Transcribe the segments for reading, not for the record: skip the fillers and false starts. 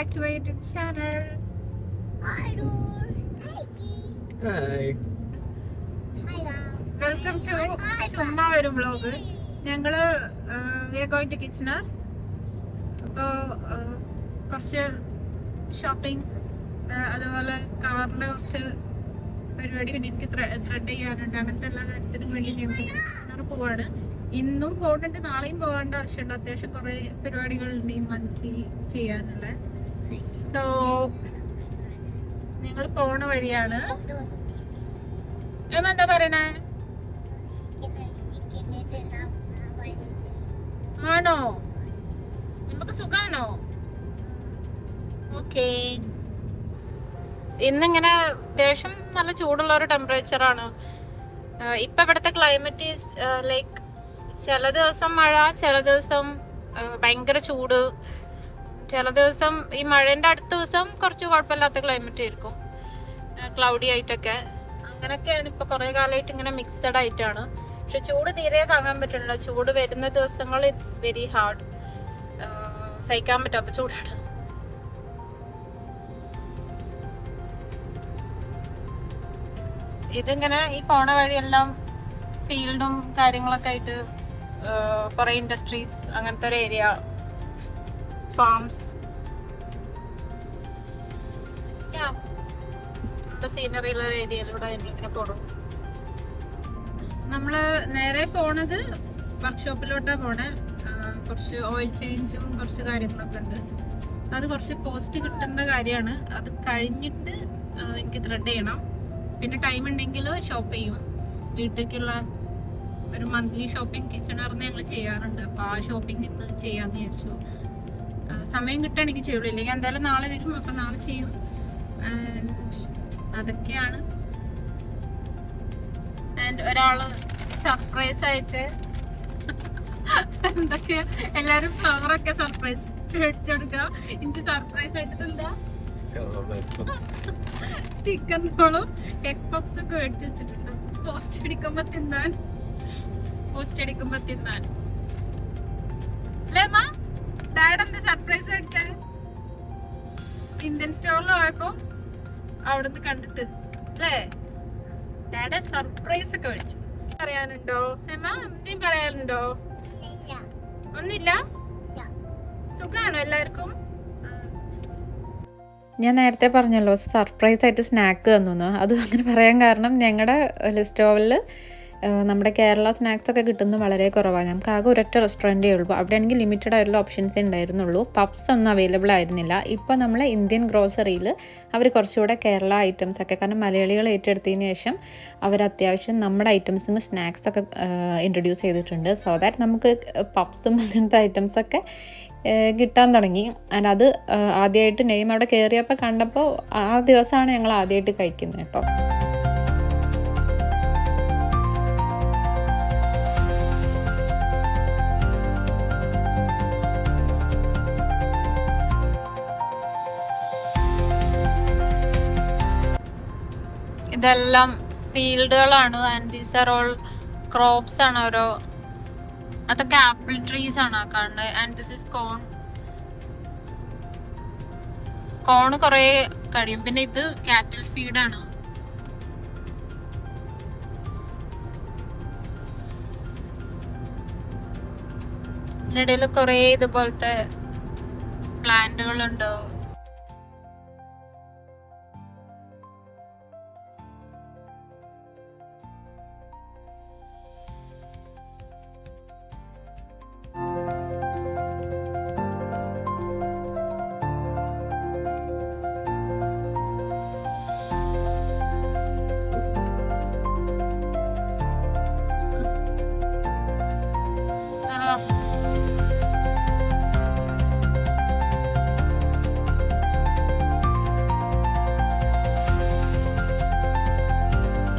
back to my YouTube channel. Hi. Welcome to ചുമ്മാ ഒരു vlog. ഞങ്ങള് we are going to Kitchener. അപ്പോൾ കുറച്ച് ഷോപ്പിംഗ്, അതുപോലെ കാറിൻ്റെ കുറച്ച് പരിപാടി, പിന്നെ എനിക്ക് ത്രെഡ് ചെയ്യാനുണ്ട്. അങ്ങനത്തെ എല്ലാ കാര്യത്തിനും വേണ്ടി ഞങ്ങൾ കിച്ചണർ പോവാണ്. ഇന്നും പോകുന്നുണ്ട്, നാളെയും പോകേണ്ട ആവശ്യമുണ്ട്. അത്യാവശ്യം കുറേ പരിപാടികളുണ്ട് ഈ മന്ത്ലി ചെയ്യാനുള്ള. സോ ഞങ്ങൾ പോണ വഴിയാണ്. എന്താ പറയണേ? ആണോ? നമുക്ക് സുഖാണോ? ഓക്കേ. ഇന്നിങ്ങനെ അത്യാവശ്യം നല്ല ചൂടുള്ള ഒരു ടെമ്പറേച്ചറാണ്. ഇപ്പം ഇവിടുത്തെ ക്ലൈമറ്റ് ഈസ് ലൈക്ക് ചില ദിവസം മഴ, ചില ദിവസം ഭയങ്കര ചൂട്, ചില ദിവസം ഈ മഴേൻ്റെ അടുത്ത ദിവസം കുറച്ച് കുഴപ്പമില്ലാത്ത ക്ലൈമറ്റ് ആയിരിക്കും, ക്ലൗഡി ആയിട്ടൊക്കെ. അങ്ങനെയൊക്കെയാണ് ഇപ്പോൾ കുറേ കാലമായിട്ട് ഇങ്ങനെ മിക്സഡ് ആയിട്ടാണ്. പക്ഷെ ചൂട് തീരെ താങ്ങാൻ പറ്റുന്നില്ല. ചൂട് വരുന്ന ദിവസങ്ങൾ ഇറ്റ്സ് വെരി ഹാർഡ്, സഹിക്കാൻ പറ്റാത്ത ചൂടാണ്. ഇതിങ്ങനെ ഈ പോണ വഴിയെല്ലാം ഫീൽഡും കാര്യങ്ങളൊക്കെ ആയിട്ട് കുറേ ഇൻഡസ്ട്രീസ്, അങ്ങനത്തെ ഒരു ഏരിയ, ഫാംസ്, സീനറി ഉള്ള ഒരു ഏരിയയിലൂടെ നമ്മളിങ്ങനെ പോടും. നമ്മള് നേരെ പോണത് വർക്ക്ഷോപ്പിലോട്ടാണ് പോണേ. കുറച്ച് ഓയിൽ ചേഞ്ചും കുറച്ച് കാര്യങ്ങളൊക്കെ ഉണ്ട്. അത് കുറച്ച് പോസ്റ്റ് കിട്ടുന്ന കാര്യമാണ്. അത് കഴിഞ്ഞിട്ട് എനിക്ക് ത്രെഡ് ചെയ്യണം. പിന്നെ ടൈം ഉണ്ടെങ്കിൽ ഷോപ്പ് ചെയ്യും. വീട്ടിലേക്കുള്ള ഒരു മന്ത്ലി ഷോപ്പിംഗ് കിച്ചണറിന് ഞങ്ങൾ ചെയ്യാറുണ്ട്. അപ്പോൾ ആ ഷോപ്പിംഗ് ഇന്ന് ചെയ്യാമെന്ന് വിചാരിച്ചു. സമയം കിട്ടുകയാണെങ്കിൽ ചെയ്യുള്ളൂ, ഇല്ലെങ്കിൽ എന്തായാലും നാളെ വരും. അപ്പം നാളെ ചെയ്യും. അതൊക്കെയാണ്. ആൻഡ് ഒരാള് സർപ്രൈസ് ആയിട്ട് എന്തൊക്കെയാ എല്ലാരും ഫ്ലവറൊക്കെ സർപ്രൈസ് മേടിച്ചു കൊടുക്കുക. എനിക്ക് സർപ്രൈസ് ആയിട്ട് എന്താ ചിക്കൻ റോളും എഗ് പപ്സ് ഒക്കെ മേടിച്ചു വെച്ചിട്ടുണ്ട്. പോസ്റ്റ് അടിക്കുമ്പോ തിന്നാൻ അല്ലേ അമ്മ? ഡാഡ് എന്താ സർപ്രൈസ് മേടിച്ചേ? ഇന്ത്യൻ സ്റ്റോറിൽ പോയപ്പോ അവിടുന്ന് കണ്ടിട്ട് അല്ലേ ഡാഡ സർപ്രൈസ് ഒക്കെ മേടിച്ചു. പറയാനുണ്ടോ അമ്മ? എന്തെങ്കിലും പറയാനുണ്ടോ? ഒന്നുമില്ല. സുഖാണോ എല്ലാവർക്കും? ഞാൻ നേരത്തെ പറഞ്ഞല്ലോ സർപ്രൈസ് ആയിട്ട് സ്നാക്ക് തന്നു. അത് അങ്ങനെ പറയാൻ കാരണം ഞങ്ങളുടെ സ്റ്റോവിൽ നമ്മുടെ കേരള സ്നാക്സ് ഒക്കെ കിട്ടുന്നത് വളരെ കുറവാണ്. നമുക്ക് ആകെ ഒരൊറ്റ റെസ്റ്റോറൻറ്റേ ഉള്ളൂ. അവിടെ ആണെങ്കിൽ ലിമിറ്റഡ് ആയിട്ടുള്ള ഓപ്ഷൻസേ ഉണ്ടായിരുന്നുള്ളൂ. പഫ്സ് ഒന്നും അവൈലബിൾ ആയിരുന്നില്ല. ഇപ്പോൾ നമ്മൾ ഇന്ത്യൻ ഗ്രോസറിയിൽ അവർ കുറച്ചുകൂടെ കേരള ഐറ്റംസ് ഒക്കെ, കാരണം മലയാളികൾ ഏറ്റെടുത്തതിന് ശേഷം അവർ അത്യാവശ്യം നമ്മുടെ ഐറ്റംസും സ്നാക്സ് ഒക്കെ ഇൻട്രൊഡ്യൂസ് ചെയ്തിട്ടുണ്ട്. സോ ദാറ്റ് നമുക്ക് പഫ്സും അങ്ങനത്തെ ഐറ്റംസൊക്കെ കിട്ടാൻ തുടങ്ങി. ആൻഡ് അത് ആദ്യമായിട്ട് നെയ്മ് അവിടെ കയറിയപ്പോൾ കണ്ടപ്പോൾ ആ ദിവസമാണ് ഞങ്ങൾ ആദ്യമായിട്ട് കഴിക്കുന്നത് കേട്ടോ. ഇതെല്ലാം ഫീൽഡുകളാണ്. And these are all crops ആണ്. ഓരോ അതൊക്കെ ആപ്പിൾ ട്രീസ് ആണ് കാണുന്നത്. ആൻഡ് ദിസ് ഇസ് കോൺ കുറേ കഴിയും. പിന്നെ ഇത് കാറ്റൽ ഫീഡാണ്. ഇതിനിടയിൽ കുറേ ഇതുപോലത്തെ പ്ലാന്റുകളുണ്ട്.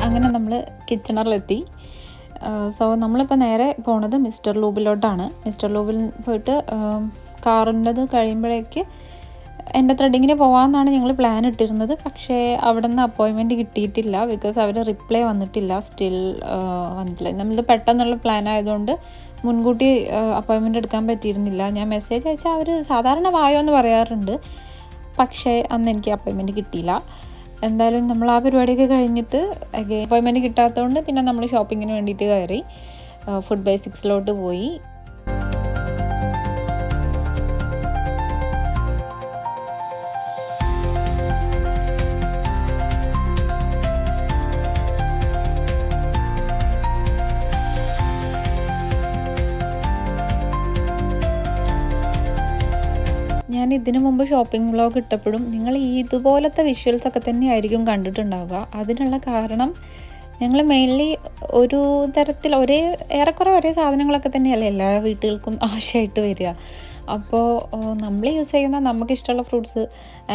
അങ്ങനെ നമ്മൾ കിച്ചണറിലെത്തി. സോ നമ്മളിപ്പോൾ നേരെ പോണത് മിസ്റ്റർ ലൂബിലോട്ടാണ്. മിസ്റ്റർ ലൂബിൽ പോയിട്ട് കാറിൻ്റെത് കഴിയുമ്പോഴേക്ക് എൻ്റെ ത്രെഡിങ്ങിന് പോകാമെന്നാണ് ഞങ്ങൾ പ്ലാൻ ഇട്ടിരുന്നത്. പക്ഷേ അവിടെ നിന്ന് അപ്പോയിൻമെൻറ്റ് കിട്ടിയിട്ടില്ല. ബിക്കോസ് അവർ റിപ്ലൈ വന്നിട്ടില്ല, സ്റ്റിൽ വന്നിട്ടില്ല. നമ്മളിത് പെട്ടെന്നുള്ള പ്ലാൻ ആയതുകൊണ്ട് മുൻകൂട്ടി അപ്പോയിൻമെൻറ്റ് എടുക്കാൻ പറ്റിയിരുന്നില്ല. ഞാൻ മെസ്സേജ് അയച്ചാൽ അവർ സാധാരണ വായോ എന്ന് പറയാറുണ്ട്. പക്ഷേ അന്ന് എനിക്ക് അപ്പോയിൻമെൻറ്റ് കിട്ടിയില്ല. എന്തായാലും നമ്മൾ ആ പരിപാടിയൊക്കെ കഴിഞ്ഞിട്ട് അപ്പോയിൻമെൻറ്റ് കിട്ടാത്തതുകൊണ്ട് പിന്നെ നമ്മൾ ഷോപ്പിങ്ങിന് വേണ്ടിയിട്ട് കയറി ഫുഡ് ബേസിക്സിലോട്ട് പോയി. ഞാൻ ഇതിനു മുമ്പ് ഷോപ്പിംഗ് വ്ളോഗ് ഇട്ടപ്പോഴും നിങ്ങൾ ഇതുപോലത്തെ വിഷ്വൽസൊക്കെ തന്നെയായിരിക്കും കണ്ടിട്ടുണ്ടാവുക. അതിനുള്ള കാരണം ഞങ്ങൾ മെയിൻലി ഒരു തരത്തിൽ ഏറെക്കുറെ ഒരേ സാധനങ്ങളൊക്കെ തന്നെയല്ലേ എല്ലാ വീട്ടുകൾക്കും ആവശ്യമായിട്ട് വരിക. അപ്പോൾ നമ്മൾ യൂസ് ചെയ്യുന്ന നമുക്കിഷ്ടമുള്ള ഫ്രൂട്ട്സ്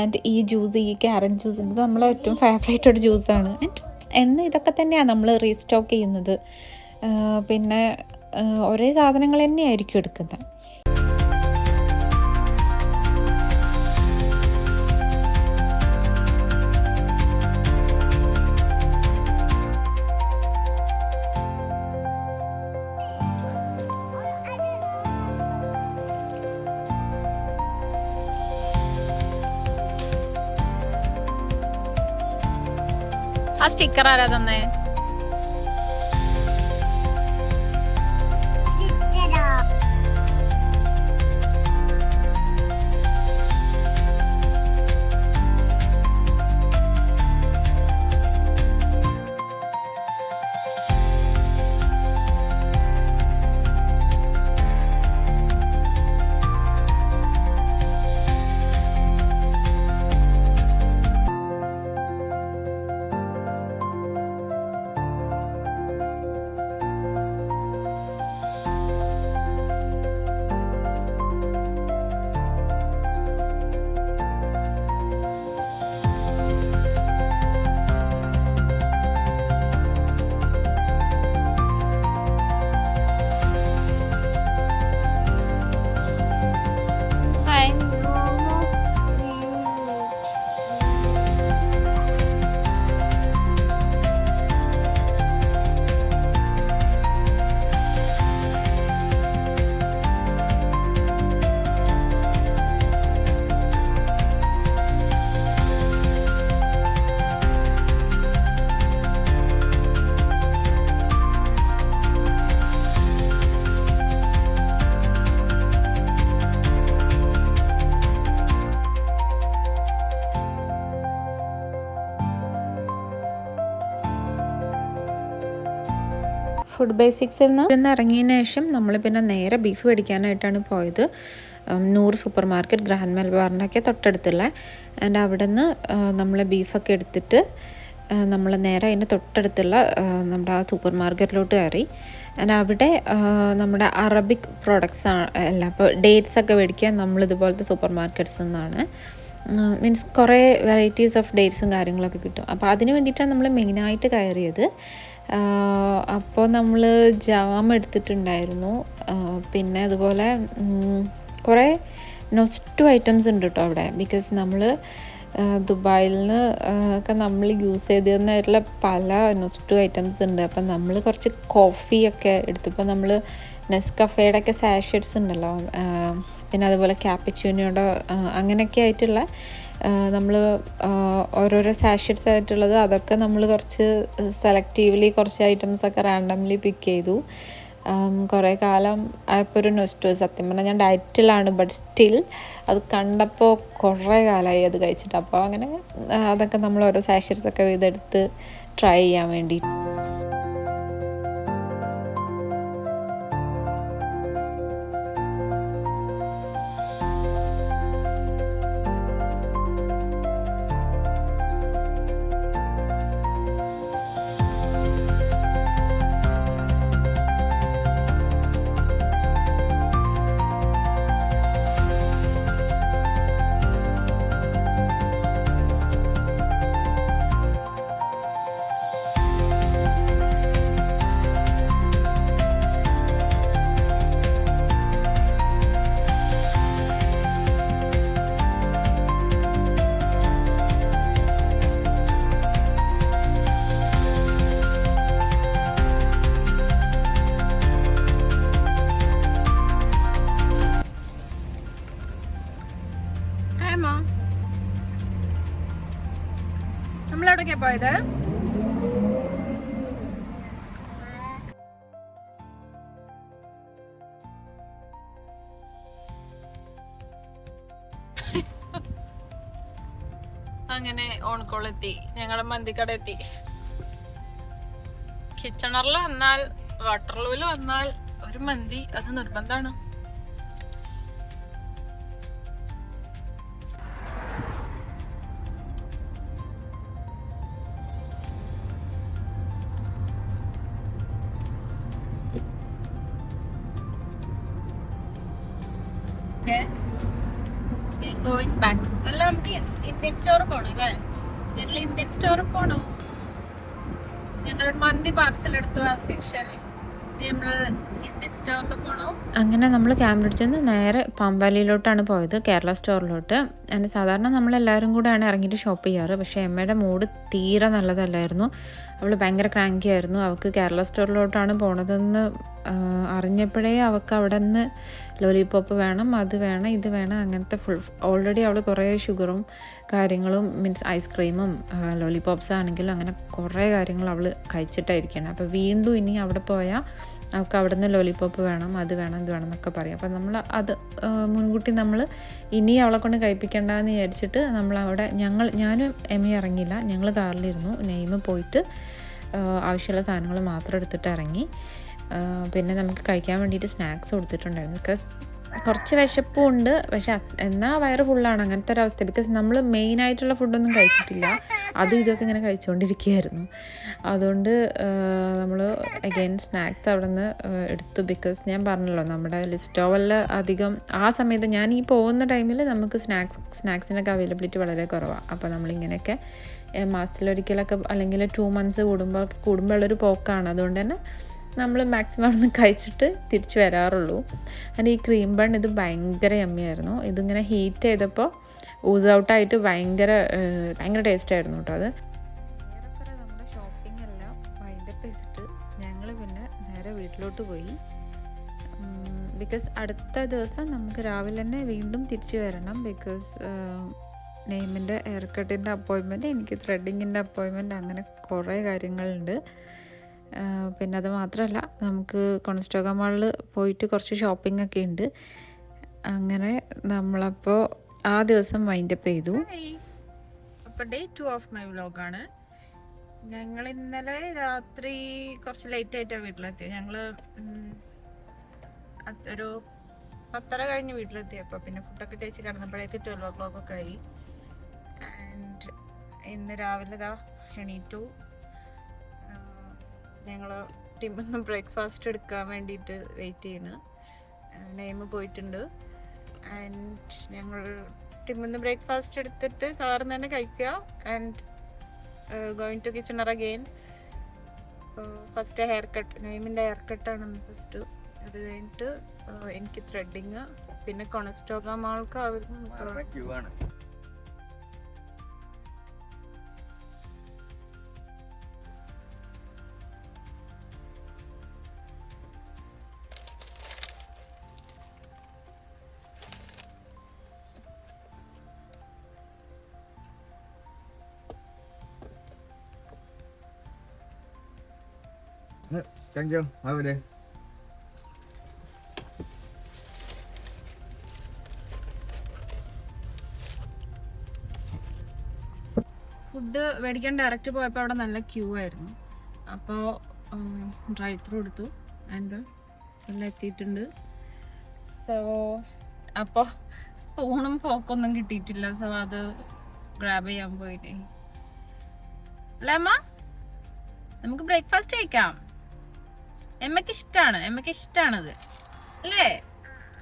ആൻഡ് ഈ ജ്യൂസ്, ഈ ക്യാരറ്റ് ജ്യൂസ്, ഇത് നമ്മളെ ഏറ്റവും ഫേവറേറ്റ് ഒരു ജ്യൂസാണ്. എന്ന് ഇതൊക്കെ തന്നെയാണ് നമ്മൾ റീസ്റ്റോക്ക് ചെയ്യുന്നത്. പിന്നെ ഒരേ സാധനങ്ങൾ തന്നെയായിരിക്കും എടുക്കുന്നത്. ആ സ്റ്റിക്കർ ആരാ തന്നെ? ഫുഡ് ബേസിക്സിൽ നിന്ന് ഇറങ്ങിയതിന് ശേഷം നമ്മൾ പിന്നെ നേരെ ബീഫ് മേടിക്കാനായിട്ടാണ് പോയത്. നൂർ സൂപ്പർ മാർക്കറ്റ് ഗ്രാൻഡ് മലബാറിൻ്റെയൊക്കെ തൊട്ടടുത്തുള്ള. ആൻഡ് അവിടെ നിന്ന് നമ്മൾ ബീഫൊക്കെ എടുത്തിട്ട് നമ്മൾ നേരെ അതിൻ്റെ തൊട്ടടുത്തുള്ള നമ്മുടെ ആ സൂപ്പർ മാർക്കറ്റിലോട്ട് കയറി. ആൻഡ് അവിടെ നമ്മുടെ അറബിക് പ്രോഡക്ട്സ് അല്ല, അപ്പോൾ ഡേറ്റ്സ് ഒക്കെ മേടിക്കാൻ നമ്മളിതുപോലത്തെ സൂപ്പർ മാർക്കറ്റ്സിൽ നിന്നാണ്. മീൻസ് കുറേ വെറൈറ്റീസ് ഓഫ് ഡേറ്റ്സും കാര്യങ്ങളൊക്കെ കിട്ടും. അപ്പോൾ അതിന് വേണ്ടിയിട്ടാണ് നമ്മൾ മെയിനായിട്ട് കയറിയത്. അപ്പോൾ നമ്മൾ ജാം എടുത്തിട്ടുണ്ടായിരുന്നു. പിന്നെ അതുപോലെ കുറേ നൊസ്റ്റു ഐറ്റംസ് ഉണ്ട് കേട്ടോ അവിടെ. ബിക്കോസ് നമ്മൾ ദുബായിൽ നിന്ന് ഒക്കെ നമ്മൾ യൂസ് ചെയ്തിരുന്നതായിട്ടുള്ള പല നൊസ്റ്റു ഐറ്റംസ് ഉണ്ട്. അപ്പം നമ്മൾ കുറച്ച് കോഫിയൊക്കെ എടുത്തപ്പോൾ നമ്മൾ നെസ്കഫേയുടെ ഒക്കെ സാഷറ്റ്സ് ഉണ്ടല്ലോ, പിന്നെ അതുപോലെ ക്യാപ്പച്ചൂണിയുടെ അങ്ങനെയൊക്കെ ആയിട്ടുള്ള നമ്മൾ ഓരോരോ സാഷറ്റ്സ് ആയിട്ടുള്ളത്, അതൊക്കെ നമ്മൾ കുറച്ച് സെലക്റ്റീവ്ലി കുറച്ച് ഐറ്റംസൊക്കെ റാൻഡംലി പിക്ക് ചെയ്തു. കുറേ കാലം ആയപ്പോൾ ഒരു നൊസ്റ്റു. സത്യം പറഞ്ഞാൽ ഞാൻ ഡയറ്റിലാണ്, ബട്ട് സ്റ്റിൽ അത് കണ്ടപ്പോൾ കുറേ കാലമായി അത് കഴിച്ചിട്ട്. അപ്പോൾ അങ്ങനെ അതൊക്കെ നമ്മൾ ഓരോ സാഷറ്റ്സൊക്കെ ഇതെടുത്ത് ട്രൈ ചെയ്യാൻ വേണ്ടി. തന്നെയാ പോയത്. അങ്ങനെ ഓൺകോളെത്തി, ഞങ്ങളുടെ മന്തിക്കട എത്തി. കിച്ചണറിൽ വന്നാൽ വാട്ടർലൂല് വന്നാൽ ഒരു മന്തി അത് നിർബന്ധമാണ്. Going back. അല്ല, നമുക്ക് ഇന്ത്യൻ സ്റ്റോർ പോണം അല്ലേ? ഞങ്ങൾ ഇന്ത്യൻ സ്റ്റോർ പോണു. ഞങ്ങൾ മന്തി പാർസൽ എടുത്തു ആസ് യൂഷ്വൽ. നമ്മൾ ഇന്ത്യൻ സ്റ്റോറിൽ പോണു. അങ്ങനെ നമ്മൾ ക്യാമ്പ്രിഡ്ജിൽ നിന്ന് നേരെ പാമ്പാലിയിലോട്ടാണ് പോയത്, കേരള സ്റ്റോറിലോട്ട്. അതിന് സാധാരണ നമ്മളെല്ലാവരും കൂടെയാണ് ഇറങ്ങിയിട്ട് ഷോപ്പ് ചെയ്യാറ്. പക്ഷേ എമ്മയുടെ മൂഡ് തീരെ നല്ലതല്ലായിരുന്നു. അവൾ ഭയങ്കര ക്രാങ്കി ആയിരുന്നു. അവൾക്ക് കേരള സ്റ്റോറിലോട്ടാണ് പോണതെന്ന് അറിഞ്ഞപ്പോഴേ അവൾക്ക് അവിടെ നിന്ന് ലോലിപോപ്പ് വേണം, അത് വേണം, ഇത് വേണം, അങ്ങനത്തെ ഫുൾ. ഓൾറെഡി അവൾ കുറേ ഷുഗറും കാര്യങ്ങളും മീൻസ് ഐസ്ക്രീമും ലോലിപോപ്സ് ആണെങ്കിലും അങ്ങനെ കുറേ കാര്യങ്ങൾ അവൾ കഴിച്ചിട്ടായിരിക്കണം. അപ്പോൾ വീണ്ടും ഇനി അവിടെ പോയാൽ അവൾക്ക് അവിടെ നിന്ന് ലോലിപോപ്പ് വേണം, അത് വേണം, ഇത് വേണം എന്നൊക്കെ പറയും. അപ്പോൾ നമ്മൾ അത് മുൻകൂട്ടി നമ്മൾ ഇനി അവളെ കൊണ്ട് കഴിപ്പിക്കേണ്ടെന്ന് വിചാരിച്ചിട്ട് നമ്മളവിടെ ഞാനും എമ്മി ഇറങ്ങിയില്ല. ഞങ്ങൾ കാറിലിരുന്നു. നെയ്മ് പോയിട്ട് ആവശ്യമുള്ള സാധനങ്ങൾ മാത്രം എടുത്തിട്ട് ഇറങ്ങി. പിന്നെ നമുക്ക് കഴിക്കാൻ വേണ്ടിയിട്ട് സ്നാക്സ് കൊടുത്തിട്ടുണ്ടായിരുന്നു. ബിക്കോസ് കുറച്ച് വിശപ്പും ഉണ്ട്, പക്ഷെ എന്നാൽ വയറ് ഫുള്ളാണ്, അങ്ങനത്തെ ഒരു അവസ്ഥ. ബിക്കോസ് നമ്മൾ മെയിനായിട്ടുള്ള ഫുഡൊന്നും കഴിച്ചിട്ടില്ല, അതും ഇതൊക്കെ ഇങ്ങനെ കഴിച്ചുകൊണ്ടിരിക്കുകയായിരുന്നു. അതുകൊണ്ട് നമ്മൾ അഗെയിൻ സ്നാക്സ് അവിടെ നിന്ന് എടുത്തു. ബിക്കോസ് ഞാൻ പറഞ്ഞല്ലോ, നമ്മുടെ ലിസ്റ്റോവലിൽ അധികം ആ സമയത്ത് ഞാൻ ഈ പോകുന്ന ടൈമിൽ നമുക്ക് സ്നാക്സിനൊക്കെ അവൈലബിലിറ്റി വളരെ കുറവാണ്. അപ്പോൾ നമ്മളിങ്ങനെയൊക്കെ മാസത്തിലൊരിക്കലൊക്കെ അല്ലെങ്കിൽ 2 months കൂടുമ്പോഴുള്ളൊരു പോക്കാണ്. അതുകൊണ്ട് തന്നെ നമ്മൾ മാക്സിമം അവിടെ നിന്ന് കഴിച്ചിട്ട് തിരിച്ച് വരാറുള്ളൂ. അതിന് ഈ ക്രീം ബൺ ഇത് ഭയങ്കര യമ്മിയായിരുന്നു. ഇതിങ്ങനെ ഹീറ്റ് ചെയ്തപ്പോൾ ഊസ് ഔട്ടായിട്ട് ഭയങ്കര ടേസ്റ്റായിരുന്നു കേട്ടോ. അത് ഏറെക്കുറെ നമ്മുടെ ഷോപ്പിംഗ് എല്ലാം വൈൻഡപ്പ് ചെയ്തിട്ട് ഞങ്ങൾ പിന്നെ നേരെ വീട്ടിലോട്ട് പോയി. ബിക്കോസ് അടുത്ത ദിവസം നമുക്ക് രാവിലെ തന്നെ വീണ്ടും തിരിച്ചു വരണം. ബിക്കോസ് നെയിമിൻ്റെ ഹെയർ കട്ടിൻ്റെ അപ്പോയിൻമെൻറ്റ്, എനിക്ക് ത്രെഡിങ്ങിൻ്റെ അപ്പോയിൻമെൻറ്റ്, അങ്ങനെ കുറേ കാര്യങ്ങളുണ്ട്. പിന്നെ അത് മാത്രമല്ല, നമുക്ക് കൊണസ്റ്റോഗ മാളിൽ പോയിട്ട് കുറച്ച് ഷോപ്പിംഗ് ഒക്കെ ഉണ്ട്. അങ്ങനെ നമ്മളപ്പോൾ ആ ദിവസം വൈൻഡപ്പ് ചെയ്തു. അപ്പോൾ Day 2 ഓഫ് മൈ വ്ലോഗാണ്. ഞങ്ങൾ ഇന്നലെ രാത്രി കുറച്ച് ലേറ്റായിട്ടാണ് വീട്ടിലെത്തിയത്. ഞങ്ങൾ ഒരു 10:30 കഴിഞ്ഞ് വീട്ടിലെത്തിയപ്പോൾ പിന്നെ ഫുഡൊക്കെ കഴിച്ച് കിടന്നപ്പോഴേക്ക് 12 o'clock ഒക്കെ ആയി. ആൻഡ് ഇന്ന് രാവിലെ എണീറ്റു. ഞങ്ങൾ ടീമിന്ന് ബ്രേക്ക്ഫാസ്റ്റ് എടുക്കാൻ വേണ്ടിയിട്ട് വെയിറ്റ് ചെയ്യണ്. നെയ്മ് പോയിട്ടുണ്ട്. ആൻഡ് ഞങ്ങൾ ടീമിന്ന് ബ്രേക്ക്ഫാസ്റ്റ് എടുത്തിട്ട് കാറിൽ നിന്ന് തന്നെ കഴിക്കുക. And going to Kitchener again. First haircut, നെയ്മിൻ്റെ ഹെയർ കട്ടാണ് ഫസ്റ്റ്. അത് കഴിഞ്ഞിട്ട് എനിക്ക് ത്രെഡിങ്, പിന്നെ കൊണസ്റ്റോഗ മാൾക്ക് അവർ Thank you. Have a day. Food മേടിക്കാൻ ഡയറക്റ്റ് പോയപ്പോൾ അവിടെ നല്ല ക്യൂ ആയിരുന്നു. അപ്പോൾ ഡ്രൈവ് ത്രൂ എടുത്തു. എന്താ എല്ലാം എത്തിയിട്ടുണ്ട്. സോ അപ്പോൾ സ്പൂണും ഫോക്കൊന്നും കിട്ടിയിട്ടില്ല. സോ അത് ഗ്രാബ് ചെയ്യാൻ പോയിട്ടേ. അല്ലമ്മ, നമുക്ക് ബ്രേക്ക്ഫാസ്റ്റ് കഴിക്കാം. എമ്മക്ക് ഇഷ്ടമാണത് അല്ലേ?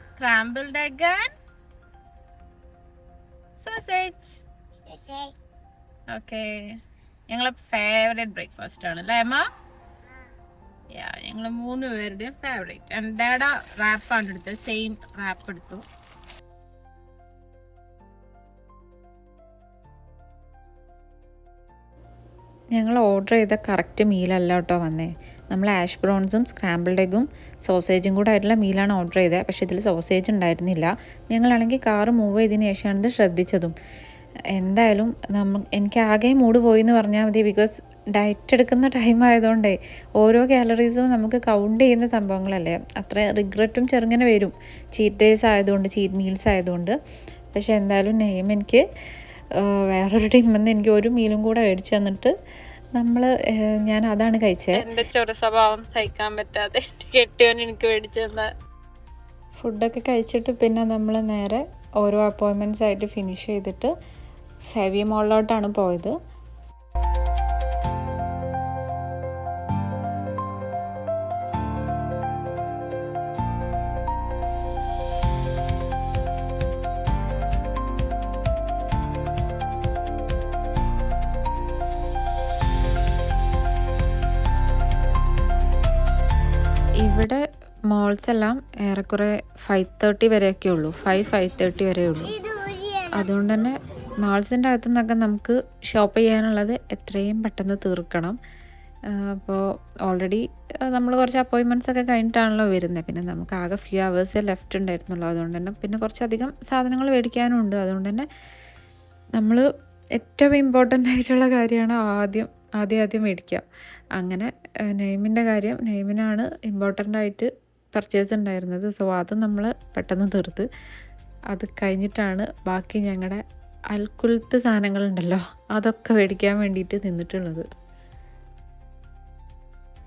Scrambled egg and sausage. Okay, ഞങ്ങളെ ഫേവറേറ്റ് ബ്രേക്ക്ഫാസ്റ്റ് ആണ് അല്ലേ അമ്മ? ഞങ്ങൾ 3 പേരുടെയും ഫേവറേറ്റ്. ആൻഡ് ഡാഡ റാപ്പാണ് എടുത്തത്, സെയിം റാപ്പ് എടുത്തു. ഞങ്ങൾ ഓർഡർ ചെയ്ത കറക്റ്റ് മീലല്ല കേട്ടോ വന്നേ. നമ്മൾ ആഷ് ബ്രൗൺസും സ്ക്രാമ്പിൾഡ് എഗും സോസേജും കൂടെ ആയിട്ടുള്ള മീലാണ് ഓർഡർ ചെയ്തത്. പക്ഷേ ഇതിൽ സോസേജ് ഉണ്ടായിരുന്നില്ല. ഞങ്ങളാണെങ്കിൽ കാറ് മൂവ് ചെയ്തതിന് ശേഷമാണ് ഇത് ശ്രദ്ധിച്ചതും. എന്തായാലും എനിക്ക് ആകെ മൂഡ് പോയി എന്ന് പറഞ്ഞാൽ മതി. ബിക്കോസ് ഡയറ്റ് എടുക്കുന്ന ടൈം ആയതുകൊണ്ടേ ഓരോ കാലറീസും നമുക്ക് കൗണ്ട് ചെയ്യുന്ന സംഭവങ്ങളല്ലേ. അത്ര റിഗ്രറ്റും ചെറുങ്ങനെ വരും ചീറ്റ് ഡേയ്സ് ആയതുകൊണ്ട്, ചീറ്റ് മീൽസ് ആയതുകൊണ്ട്. പക്ഷേ എന്തായാലും നെയ്മ് എനിക്ക് വേറൊരു ടീമിൽ നിന്ന് എനിക്ക് ഒരു മീലും കൂടെ മേടിച്ച് തന്നിട്ട് ഞാൻ അതാണ് കഴിച്ചത്. എൻ്റെ ചൊറ സ്വഭാവം സഹിക്കാൻ പറ്റാതെ കെട്ടിയോൻ എനിക്ക് മേടിച്ചു തന്ന ഫുഡൊക്കെ കഴിച്ചിട്ട് പിന്നെ നമ്മൾ നേരെ ഓരോ അപ്പോയിൻമെൻറ്റ്സ് ആയിട്ട് ഫിനിഷ് ചെയ്തിട്ട് ഫെവി മോളിലോട്ടാണ് പോയത്. ഇവിടെ മോൾസ് എല്ലാം ഏറെക്കുറെ 5:30 വരെയൊക്കെ ഉള്ളൂ, 5:30 വരെ ഉള്ളൂ. അതുകൊണ്ട് തന്നെ മാൾസിൻ്റെ അകത്തു നിന്നൊക്കെ നമുക്ക് ഷോപ്പ് ചെയ്യാനുള്ളത് എത്രയും പെട്ടെന്ന് തീർക്കണം. അപ്പോൾ ഓൾറെഡി നമ്മൾ കുറച്ച് അപ്പോയിൻമെൻറ്റ്സ് ഒക്കെ കഴിഞ്ഞിട്ടാണല്ലോ വരുന്നത്. പിന്നെ നമുക്ക് ആകെ ഫ്യൂ അവേഴ്സേ ലെഫ്റ്റ് ഉണ്ടായിരുന്നുള്ളൂ. അതുകൊണ്ട് തന്നെ പിന്നെ കുറച്ചധികം സാധനങ്ങൾ മേടിക്കാനും ഉണ്ട്. അതുകൊണ്ട് തന്നെ നമ്മൾ ഏറ്റവും ഇമ്പോർട്ടൻ്റ് ആയിട്ടുള്ള കാര്യമാണ് ആദ്യം മേടിക്കുക. അങ്ങനെ നെയ്മിനാണ് ഇമ്പോർട്ടൻ്റ് ആയിട്ട് പർച്ചേസ് ഉണ്ടായിരുന്നത്. സോ അത് നമ്മൾ പെട്ടെന്ന് തീർത്ത് അത് കഴിഞ്ഞിട്ടാണ് ബാക്കി ഞങ്ങളുടെ അൽക്കുലത്ത് സാധനങ്ങളുണ്ടല്ലോ അതൊക്കെ മേടിക്കാൻ വേണ്ടിയിട്ട് നിന്നിട്ടുള്ളത്.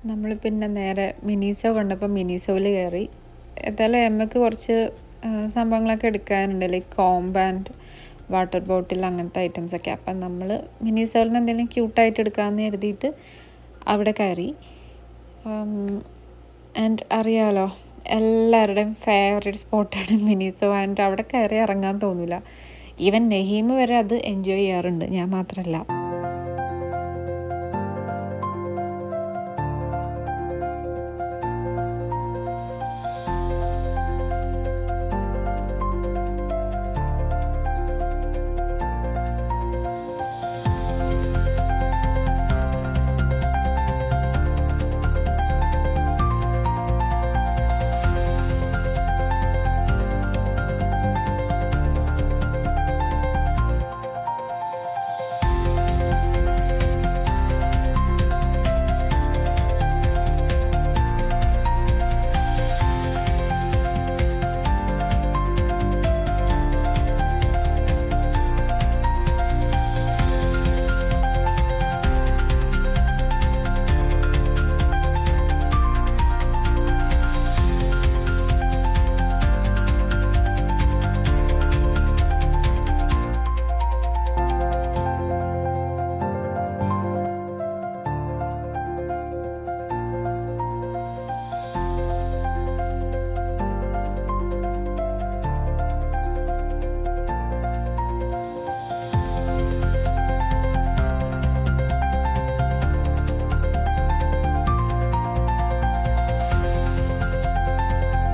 നമ്മൾ പിന്നെ നേരെ മിനിസോ കണ്ടപ്പോൾ മിനിസോയിൽ കയറി. എന്തായാലും എമ്മക്ക് കുറച്ച് സംഭവങ്ങളൊക്കെ എടുക്കാനുണ്ട്, like comb and water bottle അങ്ങനത്തെ ഐറ്റംസൊക്കെ. അപ്പം നമ്മൾ മിനിസോയിൽ നിന്ന് എന്തെങ്കിലും ക്യൂട്ടായിട്ട് എടുക്കാമെന്ന് കരുതിയിട്ട് അവിടെ കയറി. ആൻഡ് അറിയാലോ എല്ലാവരുടെയും ഫേവറേറ്റ് സ്പോട്ടാണ് മിനിസോ. ആൻഡ് അവിടെ കയറി ഇറങ്ങാൻ തോന്നില്ല. ഈവൻ നഹീം വരെ അത് എൻജോയ് ചെയ്യാറുണ്ട്, ഞാൻ മാത്രമല്ല.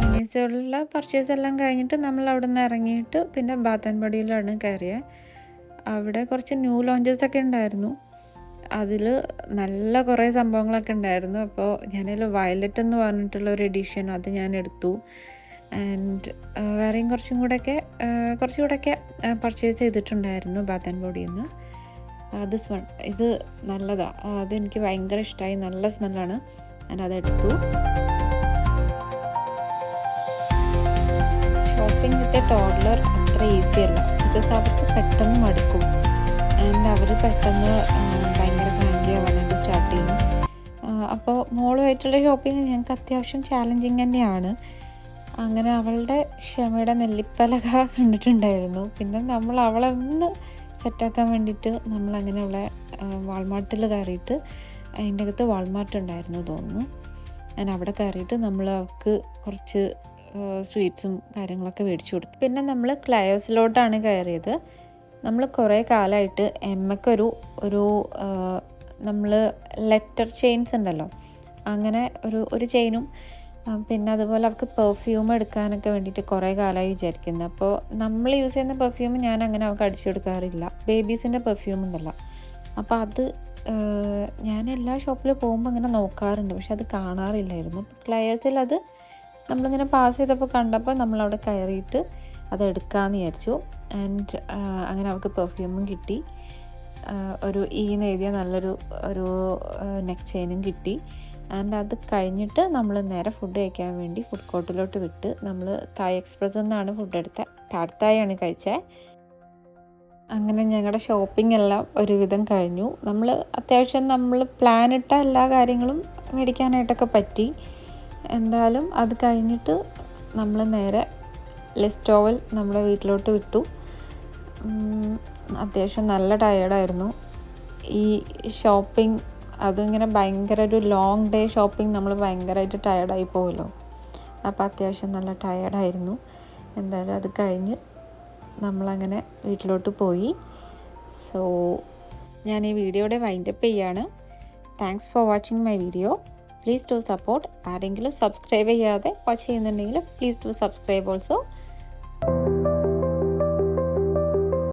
മിനിസോയിലുള്ള പർച്ചേസ് എല്ലാം കഴിഞ്ഞിട്ട് നമ്മൾ അവിടെ നിന്ന് ഇറങ്ങിയിട്ട് പിന്നെ ബാത്ത് ആൻഡ് ബോഡിയിലാണ് കയറിയത്. അവിടെ കുറച്ച് ന്യൂ ലോഞ്ചസ് ഒക്കെ ഉണ്ടായിരുന്നു. അതിൽ നല്ല കുറേ സംഭവങ്ങളൊക്കെ ഉണ്ടായിരുന്നു. അപ്പോൾ ഞാനതിൽ വയലറ്റ് എന്ന് പറഞ്ഞിട്ടുള്ള ഒരു എഡിഷൻ അത് ഞാൻ എടുത്തു. ആൻഡ് വേറെയും കുറച്ചുകൂടെയൊക്കെ പർച്ചേസ് ചെയ്തിട്ടുണ്ടായിരുന്നു ബാത്ത് ആൻഡ് ബോഡിയിൽ നിന്ന്. ദിസ് വൺ ഇത് നല്ലതാണ്, അതെനിക്ക് ഭയങ്കര ഇഷ്ടമായി, നല്ല സ്മെല്ലാണ്. ആൻഡ് അതെടുത്തു. ഷോപ്പിംഗ് വിത്ത് എ ടോഡ്ലർ അത്ര ഈസി അല്ല, ബിക്കോസ് അവർക്ക് പെട്ടെന്ന് മടുക്കും. ആൻഡ് അവർ പെട്ടെന്ന് ഭയങ്കര ക്രാങ്കി ആവാനായിട്ട് സ്റ്റാർട്ട് ചെയ്യും. അപ്പോൾ മോളുമായിട്ടുള്ള ഷോപ്പിംഗ് ഞങ്ങൾക്ക് അത്യാവശ്യം ചാലഞ്ചിങ് തന്നെയാണ്. അങ്ങനെ അവളുടെ ക്ഷമയുടെ നെല്ലിപ്പലക കണ്ടിട്ടുണ്ടായിരുന്നു. പിന്നെ നമ്മൾ അവളെ ഒന്ന് സെറ്റാക്കാൻ വേണ്ടിയിട്ട് നമ്മളങ്ങനെ അവളെ വാൾമാർട്ടിൽ കയറിയിട്ട്, അതിൻ്റെ അകത്ത് വാൾമാർട്ട് ഉണ്ടായിരുന്നു തോന്നുന്നു. ഞാൻ അവിടെ കയറിയിട്ട് നമ്മൾ അവൾക്ക് കുറച്ച് സ്വീറ്റ്സും കാര്യങ്ങളൊക്കെ മേടിച്ചു കൊടുത്തു. പിന്നെ നമ്മൾ ക്ലയോസിലോട്ടാണ് കയറിയത്. നമ്മൾ കുറേ കാലമായിട്ട് എമ്മക്കൊരു നമ്മൾ ലെറ്റർ ചെയിൻസ് ഉണ്ടല്ലോ, അങ്ങനെ ഒരു ചെയിനും പിന്നെ അതുപോലെ അവൾക്ക് പെർഫ്യൂം എടുക്കാനൊക്കെ വേണ്ടിയിട്ട് കുറേ കാലമായി വിചാരിക്കുന്നത്. അപ്പോൾ നമ്മൾ യൂസ് ചെയ്യുന്ന പെർഫ്യൂം ഞാൻ അങ്ങനെ അവൾക്ക് അടിച്ചു കൊടുക്കാറില്ല. ബേബീസിൻ്റെ പെർഫ്യൂം ഉണ്ടല്ലോ, അപ്പോൾ അത് ഞാൻ എല്ലാ ഷോപ്പിൽ പോകുമ്പോൾ അങ്ങനെ നോക്കാറുണ്ട്, പക്ഷെ അത് കാണാറില്ലായിരുന്നു. അപ്പോൾ ക്ലയേഴ്സിൽ അത് നമ്മളിങ്ങനെ പാസ് ചെയ്തപ്പോൾ കണ്ടപ്പോൾ നമ്മളവിടെ കയറിയിട്ട് അതെടുക്കാമെന്ന് വിചാരിച്ചു. ആൻഡ് അങ്ങനെ അവൾക്ക് പെർഫ്യൂമും കിട്ടി, ഒരു എഴുതിയ നല്ലൊരു നെക്ക് ചെയിനും കിട്ടി. ആൻഡ് അത് കഴിഞ്ഞിട്ട് നമ്മൾ നേരെ ഫുഡ് കഴിക്കാൻ വേണ്ടി ഫുഡ് കോർട്ടിലോട്ട് വിട്ട്. നമ്മൾ തായ് എക്സ്പ്രസ് നിന്നാണ് ഫുഡ് എടുത്തത്. പാഡ് തായാണ് കഴിച്ചത്. അങ്ങനെ ഞങ്ങളുടെ ഷോപ്പിംഗ് എല്ലാം ഒരുവിധം കഴിഞ്ഞു. അത്യാവശ്യം നമ്മൾ പ്ലാനിട്ട എല്ലാ കാര്യങ്ങളും മേടിക്കാനായിട്ടൊക്കെ പറ്റി. എന്തായാലും അത് കഴിഞ്ഞിട്ട് നമ്മൾ നേരെ ലെസ്റ്റോവൽ നമ്മുടെ വീട്ടിലോട്ട് വിട്ടു. അത്യാവശ്യം നല്ല ടയേർഡായിരുന്നു ഈ ഷോപ്പിംഗ്. അതിങ്ങനെ ഭയങ്കര ഒരു ലോങ് ഡേ ഷോപ്പിംഗ്, നമ്മൾ ഭയങ്കരമായിട്ട് ടയേർഡായി പോകുമല്ലോ. അപ്പോൾ അത്യാവശ്യം നല്ല ടയേർഡായിരുന്നു. എന്തായാലും അത് കഴിഞ്ഞ് നമ്മളങ്ങനെ വീട്ടിലോട്ട് പോയി. സോ ഞാൻ ഈ വീഡിയോയുടെ വൈൻഡപ്പ് ചെയ്യാണ്. Thanks for watching my video. Please do support. ആരെങ്കിലും സബ്സ്ക്രൈബ് ചെയ്യാതെ വാച്ച് ചെയ്യുന്നുണ്ടെങ്കിൽ പ്ലീസ് ഡു സബ്സ്ക്രൈബ് ഓൾസോ.